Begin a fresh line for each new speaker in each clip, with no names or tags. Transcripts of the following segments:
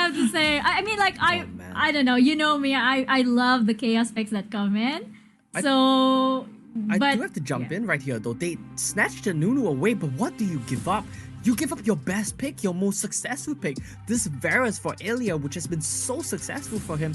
what to say. I mean, like, I don't know. You know me. I love the chaos picks that come in. So,
I do have to jump in right here, though. They snatched the Nunu away, but what do you give up? You give up your best pick, your most successful pick. This Varus for Ilya, which has been so successful for him.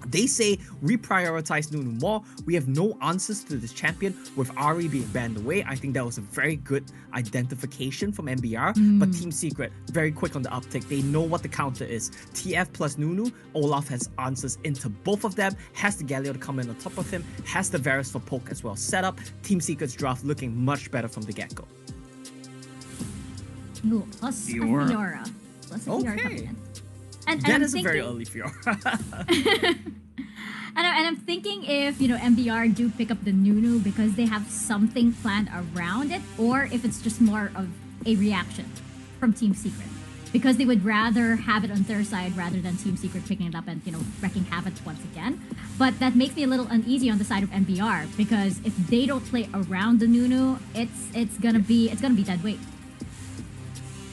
They say we prioritize Nunu more. We have no answers to this champion with Ari being banned away. I think that was a very good identification from MBR. But Team Secret, very quick on the uptick. They know what the counter is. TF plus Nunu. Olaf has answers into both of them. Has the Galio to come in on top of him. Has the Varus for poke as well set up. Team Secret's draft looking much better from the get-go.
Ooh, plus Fiora. Plus Fiora coming in. And
that is a very early Fiora.
And I'm thinking if, you know, MBR do pick up the Nunu because they have something planned around it, or if it's just more of a reaction from Team Secret. Because they would rather have it on their side rather than Team Secret picking it up and, you know, wrecking havoc once again. But that makes me a little uneasy on the side of MBR, because if they don't play around the Nunu, it's gonna be dead weight.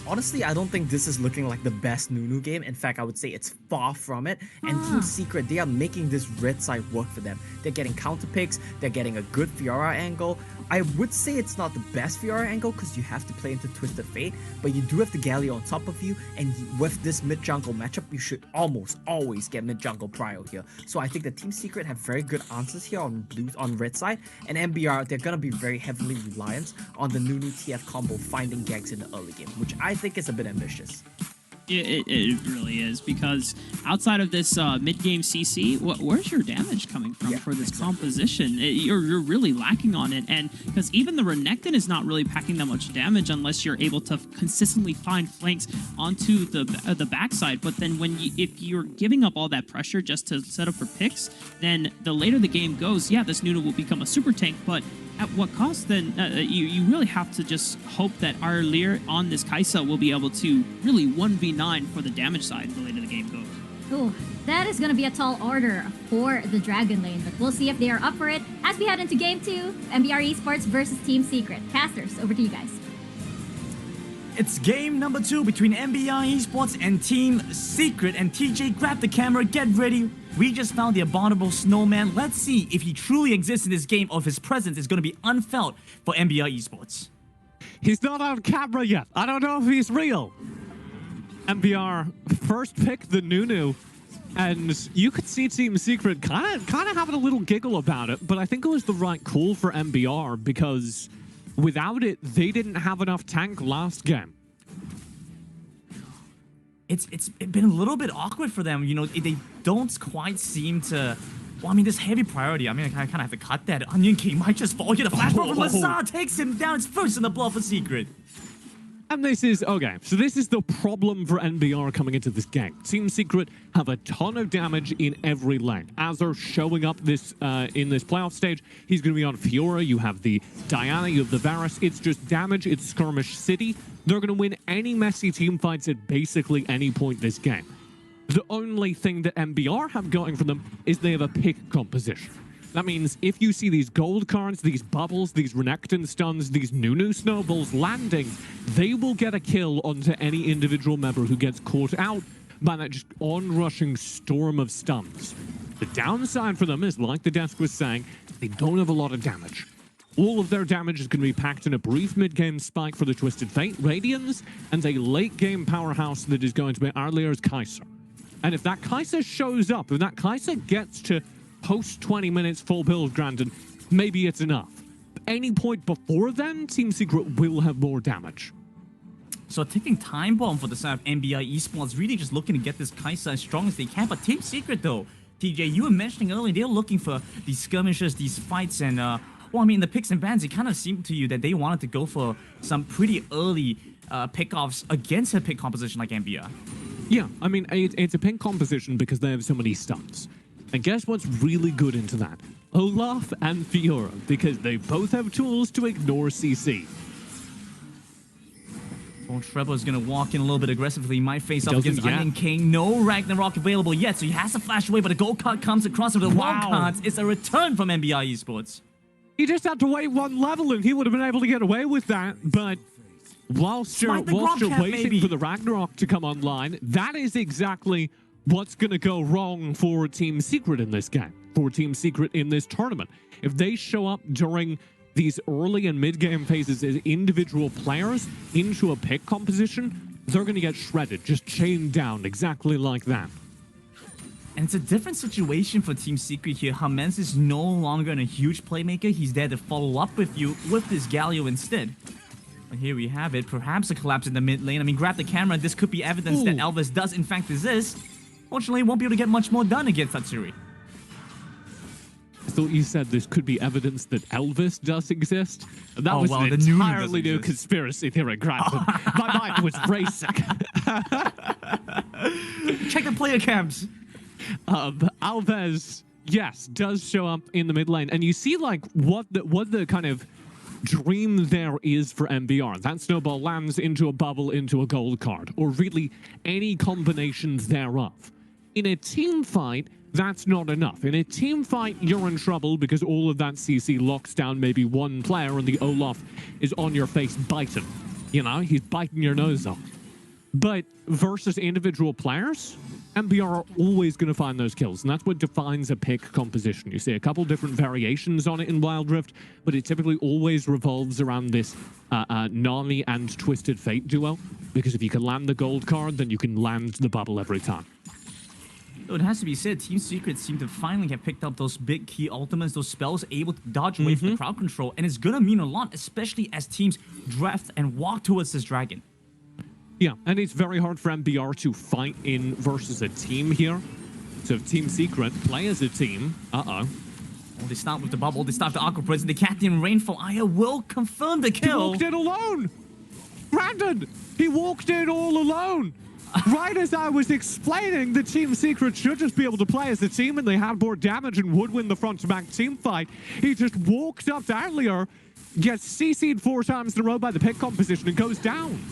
Honestly, I don't think this is looking like the best Nunu game. In fact, I would say it's far from it. And Team Secret, they are making this red side work for them. They're getting counter picks. They're getting a good Fiora angle. I would say it's not the best Fiora angle because you have to play into Twisted Fate, but you do have the Galio on top of you, and with this mid-jungle matchup, you should almost always get mid-jungle prio here. So I think the Team Secret have very good answers here on red side, and MBR, they're going to be very heavily reliant on the Nunu TF combo finding ganks in the early game, which I think is a bit ambitious.
It really is, because outside of this mid-game CC, where's your damage coming from for this composition? You're really lacking on it, and because even the Renekton is not really packing that much damage unless you're able to consistently find flanks onto the backside. But then if you're giving up all that pressure just to set up for picks, then the later the game goes, yeah, this Nunu will become a super tank, but at what cost? Then you really have to just hope that our Lear on this Kai'Sa will be able to really 1v9 for the damage side the later the game goes.
Oh, that is going to be a tall order for the Dragon Lane, but we'll see if they are up for it as we head into Game 2, MBR Esports versus Team Secret. Casters, over to you guys.
It's game number 2 between MBR Esports and Team Secret. And TJ, grab the camera, get ready. We just found the abominable snowman. Let's see if he truly exists in this game or if his presence is going to be unfelt for MBR Esports.
He's not on camera yet. I don't know if he's real. MBR first pick the Nunu, and you could see Team Secret kind of having a little giggle about it, but I think it was the right call for MBR because without it, they didn't have enough tank last game.
It's been a little bit awkward for them. You know, they don't quite seem to... Well, I mean, this heavy priority, I mean, I kind of have to cut that. Onion King might just fall here. The flash from Lazar takes him down. It's first in the blood for Secret.
And this is, okay, so this is the problem for NBR coming into this game. Team Secret have a ton of damage in every lane. Azur showing up this in this playoff stage, he's going to be on Fiora. You have the Diana, you have the Varus. It's just damage, it's Skirmish City. They're going to win any messy team fights at basically any point this game. The only thing that MBR have going for them is they have a pick composition. That means if you see these gold cards, these bubbles, these Renekton stuns, these Nunu snowballs landing, they will get a kill onto any individual member who gets caught out by that just on-rushing storm of stuns. The downside for them is, like the desk was saying, they don't have a lot of damage. All of their damage is going to be packed in a brief mid-game spike for the Twisted Fate Radiance, and a late-game powerhouse that is going to be Arlear's Kai'Sa. And if that Kai'Sa shows up, if that Kai'Sa gets to post 20 minutes full build, granted, maybe it's enough. Any point before then, Team Secret will have more damage.
So a ticking time bomb for the side of MBR Esports, really just looking to get this Kai'Sa as strong as they can. But Team Secret, though, TJ, you were mentioning earlier, they're looking for these skirmishes, these fights, and, well, I mean, the picks and bans, it kind of seemed to you that they wanted to go for some pretty early pick-offs against a pick composition like MBR.
Yeah, I mean, it's a pick composition because they have so many stuns. And guess what's really good into that? Olaf and Fiora, because they both have tools to ignore CC.
Well, Trevor is going to walk in a little bit aggressively. He might face off against Onion King. No Ragnarok available yet, so he has to flash away, but a gold card comes across with the wild cards. It's a return from MBR Esports.
He just had to wait one level and he would have been able to get away with that, but whilst you're
Gromp camp,
waiting
maybe.
for the Ragnarok to come online, that is exactly what's going to go wrong for Team Secret in this game, for Team Secret in this tournament. If they show up during these early and mid-game phases as individual players into a pick composition, they're going to get shredded, just chained down exactly like that.
And it's a different situation for Team Secret here. Hamez is no longer a huge playmaker. He's there to follow up with you with this Galio instead. And here we have it. Perhaps a collapse in the mid lane. I mean, grab the camera. This could be evidence that Elvis does in fact exist. Fortunately, won't be able to get much more done against Tatsuri.
I thought you said this could be evidence that Elvis does exist. That was
well,
an
the Nunu
entirely new
doesn't exist.
conspiracy theory, granted. My mind was racing.
Check the player camps.
Alves, yes, does show up in the mid lane, and you see like what the kind of dream there is for MBR. That snowball lands into a bubble, into a gold card, or really any combinations thereof. In a team fight, that's not enough. In a team fight, you're in trouble because all of that CC locks down maybe one player, and the Olaf is on your face biting. You know, he's biting your nose off. But versus individual players, MBR are always going to find those kills, and that's what defines a pick composition. You see a couple different variations on it in Wild Rift, but it typically always revolves around this Nami and Twisted Fate duo, because if you can land the gold card, then you can land the bubble every time.
So it has to be said, Team Secret seem to finally have picked up those big key ultimates, those spells, able to dodge away from the crowd control, and it's going to mean a lot, especially as teams draft and walk towards this dragon.
Yeah, and it's very hard for MBR to fight in versus a team here. So if Team Secret play as a team,
Oh, they start with the bubble, they start the Aqua Prison, the Captain Rainfall Aya will confirm the
he
kill.
walked in alone! Brandon, he walked in all alone! Right as I was explaining that Team Secret should just be able to play as a team and they had more damage and would win the front-to-back team fight, he just walked up to earlier, gets CC'd 4 times in a row by the pick composition and goes down.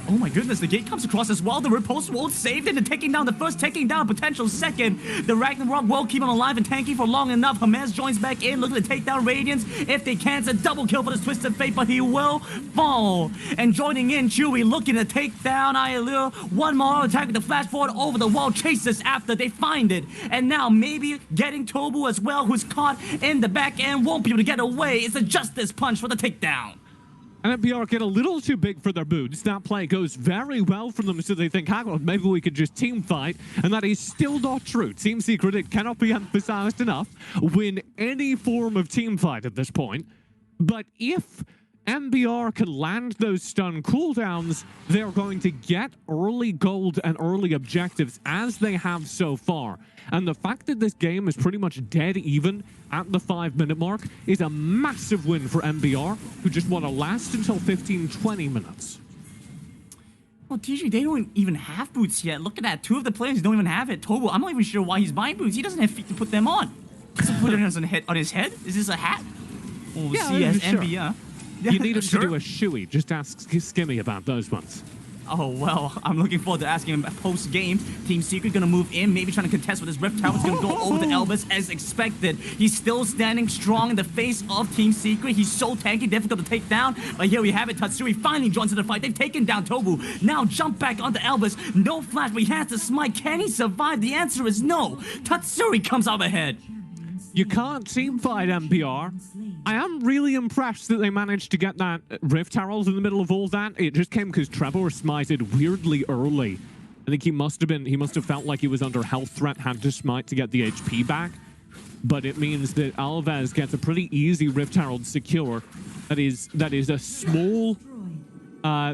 Oh my goodness, the gate comes across as well. The riposte won't save it, and taking down the first, taking down a potential second. The Ragnarok will keep him alive and tanky for long enough. Hamez joins back in, looking to take down Radiance. If they can, it's a double kill for this Twisted Fate, but he will fall. And joining in, Chewy looking to take down Ayalur. One more attack with the flash forward over the wall, chases after they find it. And now maybe getting Tobu as well, who's caught in the back end, won't be able to get away. It's a Justice Punch for the takedown.
And MBR get a little too big for their boots. That play goes very well for them, so they think, hang on, maybe we could just team fight. And that is still not true. Team Secret, it cannot be emphasized enough, win any form of team fight at this point. But if MBR can land those stun cooldowns, they're going to get early gold and early objectives, as they have so far. And the fact that this game is pretty much dead even at the 5-minute mark is a massive win for MBR, who just want to last until 15-20 minutes.
Well, TG, they don't even have boots yet. Look at that. 2 of the players don't even have it. Tobu, I'm not even sure why he's buying boots. He doesn't have feet to put them on. Does he put it on his head? Is this a hat? Oh,
Yeah,
CS
sure.
MBR.
You need him
Sure.
to do a shoey. Just ask Skimmy about those ones.
Oh, well, I'm looking forward to asking him post-game. Team Secret gonna move in, maybe trying to contest with his Rift Tower. It's gonna go over to Elvis as expected. He's still standing strong in the face of Team Secret. He's so tanky, difficult to take down. But here we have it. Tatsuri finally joins in the fight. They've taken down Tobu. Now jump back onto Elvis. No flash, but he has to smite. Can he survive? The answer is no. Tatsuri comes out ahead.
You can't team fight MBR. I am really impressed that they managed to get that Rift Herald in the middle of all that. It just came because Trevor smited weirdly early. I think he must have felt like he was under health threat, had to smite to get the HP back. But it means that Alves gets a pretty easy Rift Herald secure. That is a small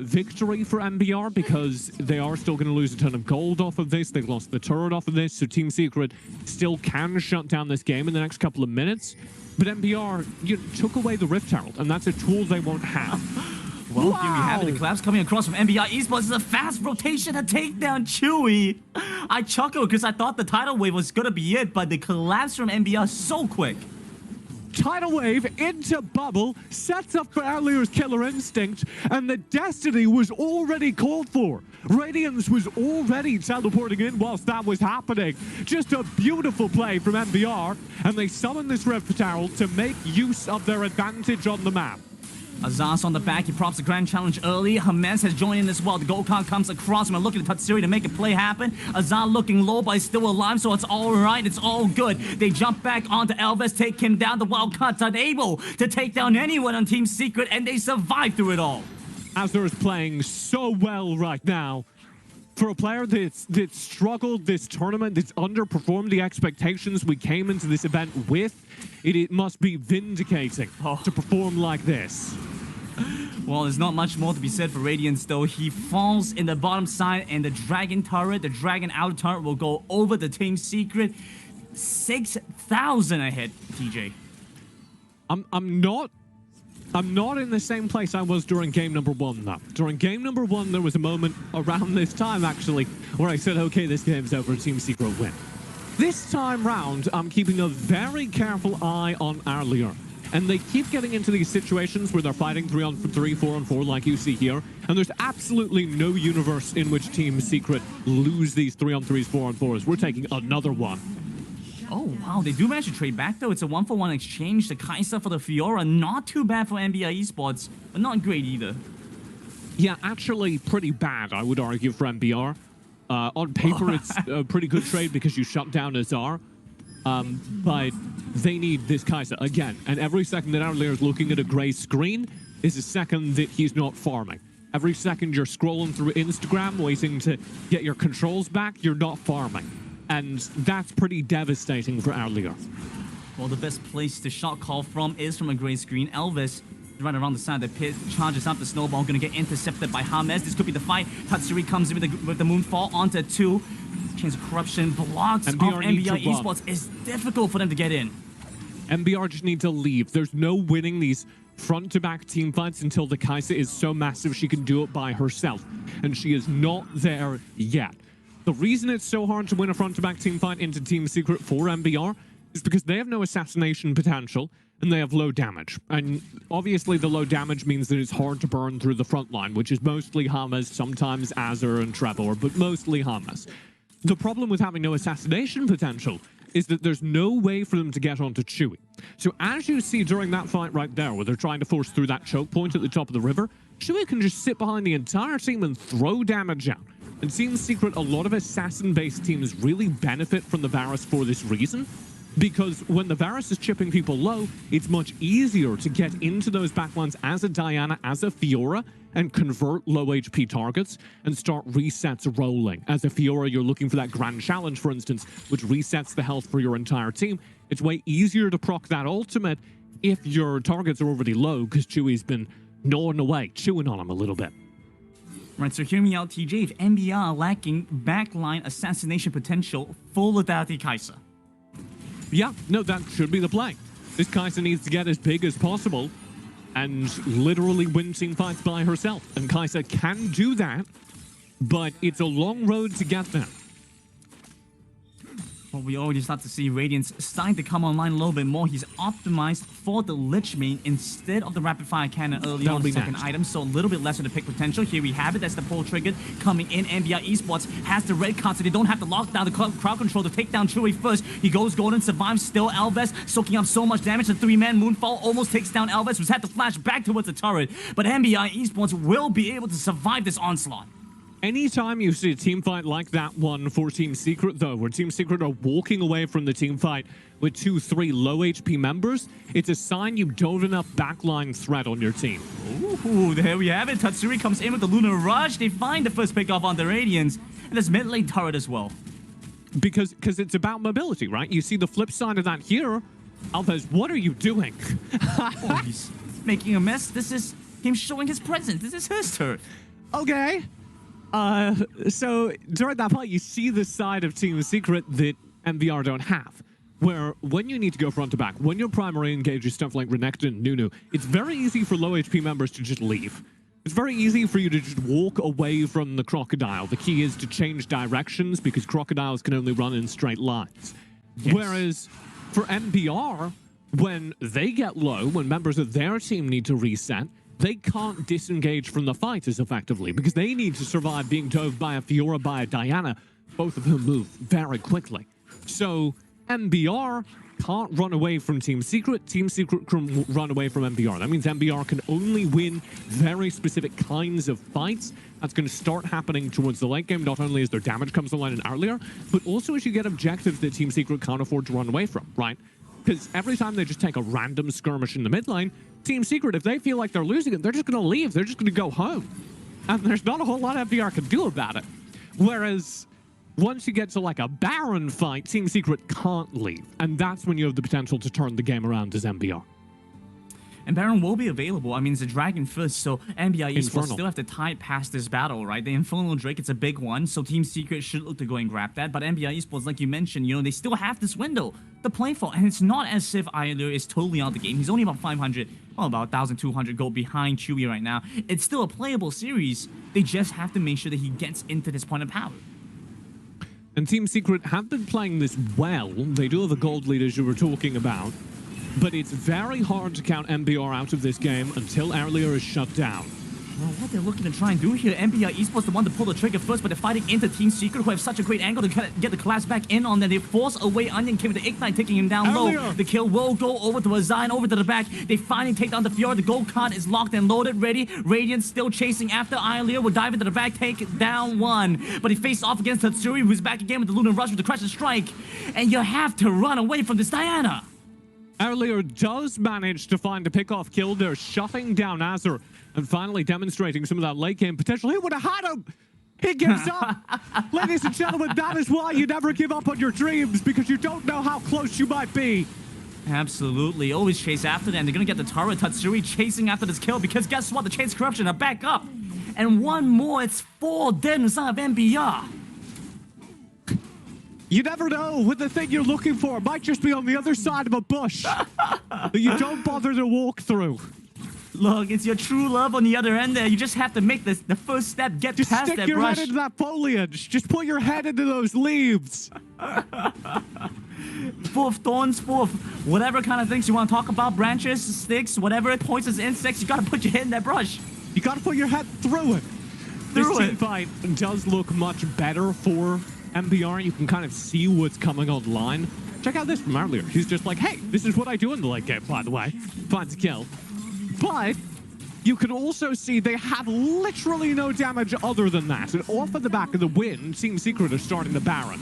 victory for MBR, because they are still going to lose a ton of gold off of this. They've lost the turret off of this, so Team Secret still can shut down this game in the next couple of minutes. But MBR took away the Rift Herald, and that's a tool they won't have.
Well, here we have it. The collapse coming across from MBR ESPORTS. Is a fast rotation to take down Chewy. I chuckled because I thought the tidal wave was going to be it, but the collapse from MBR so quick.
Tidal wave into bubble, sets up for earlier's killer instinct, and the destiny was already called for. Radiance was already teleporting in whilst that was happening. Just a beautiful play from MBR, and they summon this Rift Herald to make use of their advantage on the map.
Azaz on the back, he props the grand challenge early. Hermes has joined in as well. The gold card comes across him and looking at Tatsuri to make a play happen. Azaz looking low, but he's still alive, so it's all right. It's all good. They jump back onto Elvis, take him down. The wild card's unable to take down anyone on Team Secret, and they survive through it all.
Azur is playing so well right now. For a player that's struggled this tournament, that's underperformed the expectations we came into this event with, it must be vindicating to perform like this.
Well, there's not much more to be said for Radiance, though. He falls in the bottom side, and the Dragon turret, the Dragon outer turret, will go over the Team Secret. 6,000 ahead, TJ.
I'm not in the same place I was during game number 1, though. During game number 1, there was a moment around this time, actually, where I said, okay, this game's over, Team Secret win. This time round, I'm keeping a very careful eye on Arlier. And they keep getting into these situations where they're fighting 3-on-3, 4-on-4, like you see here. And there's absolutely no universe in which Team Secret lose these 3-on-3s, 4-on-4s. We're taking another one.
Oh, wow, they do manage to trade back, though. It's a 1-for-1 exchange. The Kai'Sa for the Fiora. Not too bad for MBR Esports, but not great either.
Yeah, actually pretty bad, I would argue, for MBR. On paper, it's a pretty good trade because you shut down Azar. But they need this Kai'Sa again. And every second that Outlier is looking at a gray screen is a second that he's not farming. Every second you're scrolling through Instagram waiting to get your controls back, you're not farming. And that's pretty devastating for Outlier.
Well, the best place to shot call from is from a gray screen. Elvis right around the side of the pit, charges up the snowball, gonna get intercepted by Hermes. This could be the fight. Tatsuri comes in with the moonfall onto 2. Chains of Corruption blocks off MBR Esports. It's difficult for them to get in.
MBR just need to leave. There's no winning these front-to-back team fights until the Kai'Sa is so massive she can do it by herself. And she is not there yet. The reason it's so hard to win a front-to-back team fight into Team Secret for MBR is because they have no assassination potential and they have low damage. And obviously the low damage means that it's hard to burn through the front line, which is mostly Hamas, sometimes Azur and Trevor, but mostly Hamas. The problem with having no assassination potential is that there's no way for them to get onto Chewie. So as you see during that fight right there, where they're trying to force through that choke point at the top of the river, Chewie can just sit behind the entire team and throw damage out. And Team Secret, a lot of assassin-based teams really benefit from the Varus for this reason, because when the Varus is chipping people low, it's much easier to get into those backlines as a Diana, as a Fiora, and convert low HP targets and start resets rolling. As a Fiora, you're looking for that grand challenge, for instance, which resets the health for your entire team. It's way easier to proc that ultimate if your targets are already low, because Chewie's been gnawing away, chewing on them a little bit.
Right, so hear me out, TJ. If MBR are lacking backline assassination potential, full without the Kai'Sa.
Yeah, no, that should be the play. This Kai'Sa needs to get as big as possible and literally win team fights by herself. And Kai'Sa can do that, but it's a long road to get there.
Well, we already start to see Radiance starting to come online a little bit more. He's optimized for the Lich Main instead of the Rapid Fire Cannon early on the second item, so a little bit less of the pick potential. Here we have it. That's the pull triggered coming in. MBR Esports has the red card, so they don't have to lock down the crowd control to take down Chewie first. He goes golden, survives still. Elvis soaking up so much damage. The 3-man Moonfall almost takes down Elvis, who's had to flash back towards the turret. But MBR Esports will be able to survive this onslaught.
Anytime you see a team fight like that one for Team Secret, though, where Team Secret are walking away from the team fight with 2-3 low HP members, it's a sign you don't have enough backline threat on your team.
Ooh, there we have it. Tatsuri comes in with the Lunar Rush. They find the first pick off on the Radiance. And there's mid lane turret as well.
Because it's about mobility, right? You see the flip side of that here. Alphas, what are you doing?
Oh, he's making a mess. This is him showing his presence. This is his turn.
Okay. So during that fight, you see the side of Team Secret that MBR don't have, where when you need to go front to back, when your primary engages stuff like Renekton and Nunu, it's very easy for low HP members to just leave. It's very easy for you to just walk away from the crocodile. The key is to change directions because crocodiles can only run in straight lines. Yes. Whereas for MBR, when they get low, when members of their team need to reset, they can't disengage from the fight as effectively because they need to survive being dove by a Fiora, by a Diana, both of whom move very quickly. So MBR can't run away from Team Secret. Team Secret can run away from MBR. That means MBR can only win very specific kinds of fights. That's going to start happening towards the late game, not only as their damage comes online in earlier, but also as you get objectives that Team Secret can't afford to run away from, right? Because every time they just take a random skirmish in the mid lane, Team Secret, if they feel like they're losing it, they're just going to leave. They're just going to go home. And there's not a whole lot MBR can do about it. Whereas once you get to like a Baron fight, Team Secret can't leave. And that's when you have the potential to turn the game around as MBR.
And Baron will be available. I mean, it's a Dragon first, so MBR esports
Infernal.
still have to tide past this battle, right? The Infernal Drake, it's a big one, so Team Secret should look to go and grab that. But MBR esports, like you mentioned, you know, they still have this window to play for. And it's not as if Iler is totally out of the game. He's only about 500, well, about 1,200 gold behind Chewy right now. It's still a playable series. They just have to make sure that he gets into this point of power.
And Team Secret have been playing this well. They do have a gold lead, as you were talking about. But it's very hard to count MBR out of this game until earlier is shut down.
Well, what they're looking to try and do here, MBR esports the one to pull the trigger first, but they're fighting into Team Secret, who have such a great angle to get the class back in on them. They force away Onion King with the Ignite, taking him down low. The kill will go over to Azine, over to the back. They finally take down the Fiora. The gold card is locked and loaded, ready. Radiant still chasing after Iler. Will dive into the back, take down one. But he faced off against Tatsuri, who's back again with the Lunar Rush with the Crush and Strike. And you have to run away from this Diana.
Earlier does manage to find a pick-off kill there, shutting down Azure and finally demonstrating some of that late game potential. He would have had him! He gives up! Ladies and gentlemen, that is why you never give up on your dreams, because you don't know how close you might be.
Absolutely. Always chase after them. They're going to get the turret. Tatsuri chasing after this kill, because guess what? The Chains Corruption are back up. And one more. It's 4 dead inside of MBR.
You never know what the thing you're looking for might just be on the other side of a bush that you don't bother to walk through.
Look, it's your true love on the other end there. You just have to make the first step, get
Just
past
stick
that
your
brush.
head into that foliage. Just put your head into those leaves.
Full of thorns, full of whatever kind of things you want to talk about. Branches, sticks, whatever, poisons, insects. You got to put your head in that brush.
You gotta put your head through it. This
Through
team
it.
fight does look much better for MBR. You can kind of see what's coming online. Check out this from earlier. He's just like, hey, this is what I do in the late game, by the way. Finds a kill. But you can also see they have literally no damage other than that. And off of the back of the win, Team Secret are starting the Baron.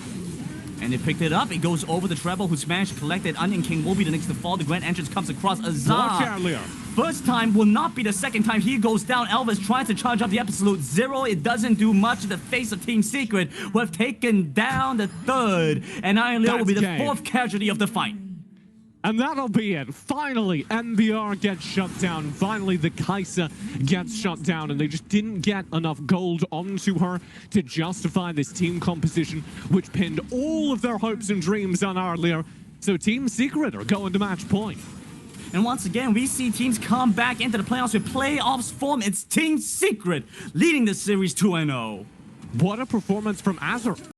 And they picked it up. It goes over the treble, who's managed to collect it. Onion King will be the next to fall. The grand entrance comes across Azar.
Watch earlier.
First time will not be the second time he goes down. Elvis tries to charge up the Absolute Zero. It doesn't do much in the face of Team Secret, who have taken down the third. And Iron Leo will be the
game.
4th casualty of the fight.
And that'll be it. Finally, MBR gets shut down. Finally, the Kai'Sa gets shut down, and they just didn't get enough gold onto her to justify this team composition, which pinned all of their hopes and dreams on earlier. So Team Secret are going to match point.
And once again, we see teams come back into the playoffs with playoffs form. It's Team Secret leading the series 2-0.
What a performance from Azure.